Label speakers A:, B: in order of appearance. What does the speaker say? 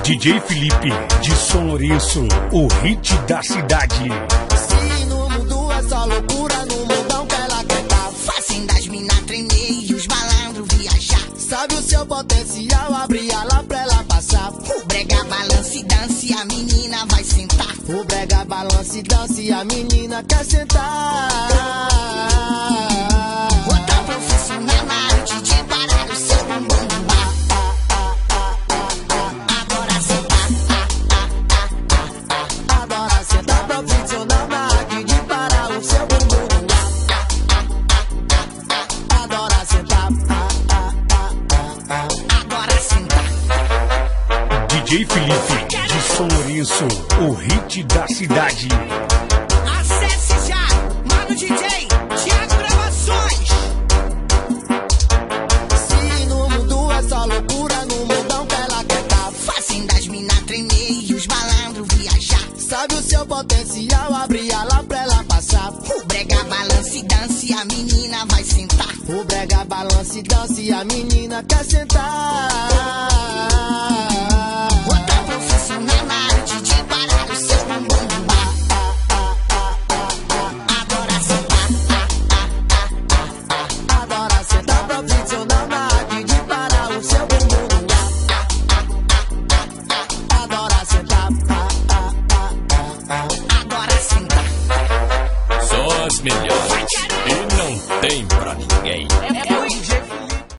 A: DJ Felipe de São Lourenço, o hit da cidade.
B: Se no mundo é só loucura, no mundão que ela quer tá.
C: Fazem das minas tremer e os malandros viajar.
B: Sabe o seu potencial, abre ela pra ela passar.
C: O brega balance e dance, a menina vai sentar.
B: O brega balance e dança e a menina quer sentar.
C: Outra profissional na arte de parar o seu bumbum. Agora sentar.
B: Adora sentar, profissional na arte de parar o seu bumbum. Adora sentar.
C: Agora sentar.
A: DJ Felipe de São Lourenço, o hit da cidade.
C: Acesse já, Mano DJ, Thiago Gravações.
B: Se no mundo é só loucura, no mundão que ela quer tá.
C: Fazem das minas tremer e os malandros viajar.
B: Sabe o seu potencial, abre ela pra ela passar.
C: O brega balance e dance, a menina vai sentar.
B: O brega balance e dança e a menina quer sentar.